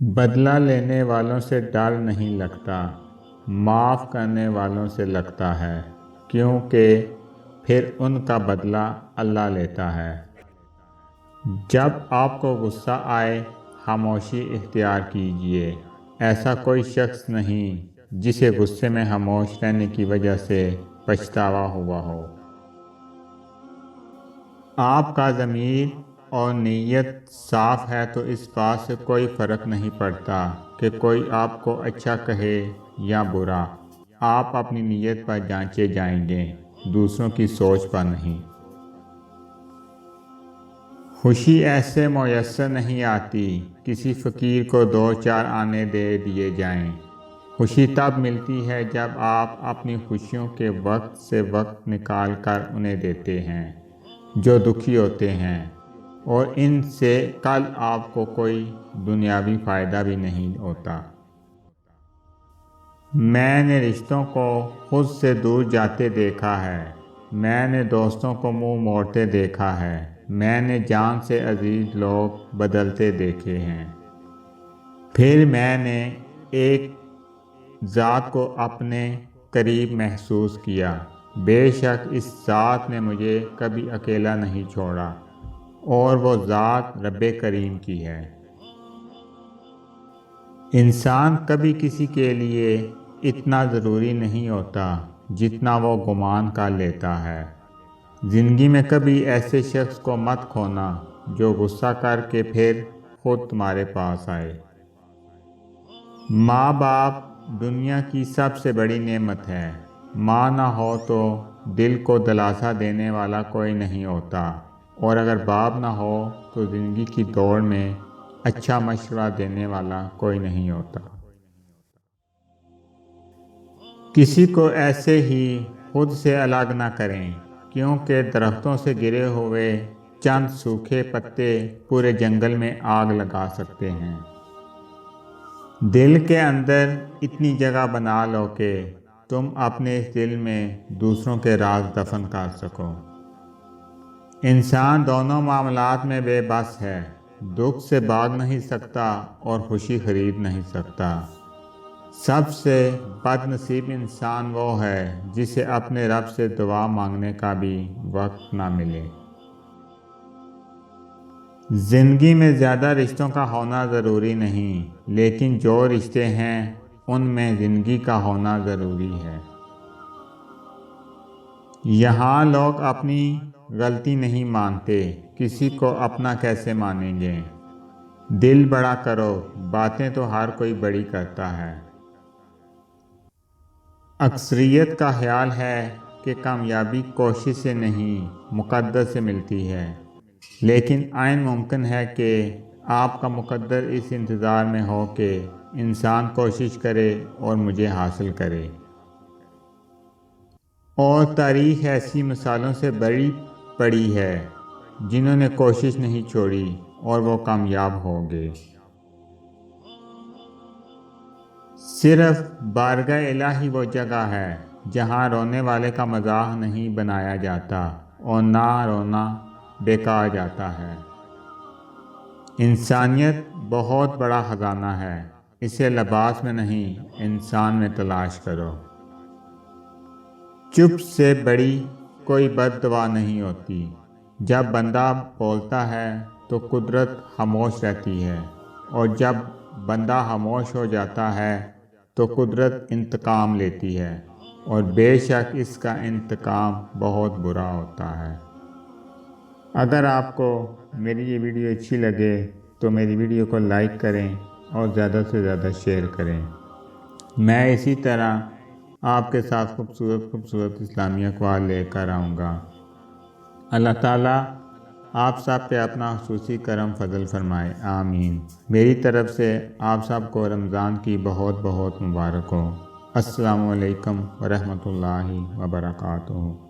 بدلہ لینے والوں سے ڈر نہیں لگتا، معاف کرنے والوں سے لگتا ہے، کیونکہ پھر ان کا بدلہ اللہ لیتا ہے۔ جب آپ کو غصہ آئے، خاموشی اختیار کیجیے۔ ایسا کوئی شخص نہیں جسے غصے میں خاموش رہنے کی وجہ سے پچھتاوا ہوا ہو۔ آپ کا ضمیر اور نیت صاف ہے تو اس بات سے کوئی فرق نہیں پڑتا کہ کوئی آپ کو اچھا کہے یا برا۔ آپ اپنی نیت پر جانچے جائیں گے، دوسروں کی سوچ پر نہیں۔ خوشی ایسے میسر نہیں آتی کسی فقیر کو دو چار آنے دے دیے جائیں۔ خوشی تب ملتی ہے جب آپ اپنی خوشیوں کے وقت سے وقت نکال کر انہیں دیتے ہیں جو دکھی ہوتے ہیں، اور ان سے کل آپ کو کوئی دنیاوی فائدہ بھی نہیں ہوتا۔ میں نے رشتوں کو خود سے دور جاتے دیکھا ہے، میں نے دوستوں کو منہ موڑتے دیکھا ہے، میں نے جان سے عزیز لوگ بدلتے دیکھے ہیں۔ پھر میں نے ایک ذات کو اپنے قریب محسوس کیا، بے شک اس ذات نے مجھے کبھی اکیلا نہیں چھوڑا، اور وہ ذات رب کریم کی ہے۔ انسان کبھی کسی کے لیے اتنا ضروری نہیں ہوتا جتنا وہ گمان کر لیتا ہے۔ زندگی میں کبھی ایسے شخص کو مت کھونا جو غصہ کر کے پھر خود تمہارے پاس آئے۔ ماں باپ دنیا کی سب سے بڑی نعمت ہے۔ ماں نہ ہو تو دل کو دلاسا دینے والا کوئی نہیں ہوتا، اور اگر باپ نہ ہو تو زندگی کی دوڑ میں اچھا مشورہ دینے والا کوئی نہیں ہوتا۔ کسی کو ایسے ہی خود سے الگ نہ کریں، کیونکہ درختوں سے گرے ہوئے چند سوکھے پتے پورے جنگل میں آگ لگا سکتے ہیں۔ دل کے اندر اتنی جگہ بنا لو کہ تم اپنے اس دل میں دوسروں کے راز دفن کر سکو۔ انسان دونوں معاملات میں بے بس ہے، دکھ سے بھاگ نہیں سکتا اور خوشی خرید نہیں سکتا۔ سب سے بد نصیب انسان وہ ہے جسے اپنے رب سے دعا مانگنے کا بھی وقت نہ ملے۔ زندگی میں زیادہ رشتوں کا ہونا ضروری نہیں، لیکن جو رشتے ہیں ان میں زندگی کا ہونا ضروری ہے۔ یہاں لوگ اپنی غلطی نہیں مانتے، کسی کو اپنا کیسے مانیں گے؟ دل بڑا کرو، باتیں تو ہر کوئی بڑی کرتا ہے۔ اکثریت کا خیال ہے کہ کامیابی کوشش سے نہیں مقدر سے ملتی ہے، لیکن عین ممکن ہے کہ آپ کا مقدر اس انتظار میں ہو کہ انسان کوشش کرے اور مجھے حاصل کرے۔ اور تاریخ ایسی مثالوں سے بھری پڑی ہے جنہوں نے کوشش نہیں چھوڑی اور وہ کامیاب ہو گئے۔ صرف بارگاہ الہی وہ جگہ ہے جہاں رونے والے کا مزاح نہیں بنایا جاتا اور نہ رونا بیکار جاتا ہے۔ انسانیت بہت بڑا خزانہ ہے، اسے لباس میں نہیں انسان میں تلاش کرو۔ چپ سے بڑی کوئی بد دعا نہیں ہوتی۔ جب بندہ بولتا ہے تو قدرت خاموش رہتی ہے، اور جب بندہ خاموش ہو جاتا ہے تو قدرت انتقام لیتی ہے، اور بے شک اس کا انتقام بہت برا ہوتا ہے۔ اگر آپ کو میری یہ ویڈیو اچھی لگے تو میری ویڈیو کو لائک کریں اور زیادہ سے زیادہ شیئر کریں۔ میں اسی طرح آپ کے ساتھ خوبصورت اسلامی اقوال لے کر آؤں گا۔ اللہ تعالیٰ آپ سب پہ اپنا خصوصی کرم فضل فرمائے، آمین۔ میری طرف سے آپ سب کو رمضان کی بہت بہت مبارک ہو۔ السلام علیکم ورحمۃ اللہ وبرکاتہ۔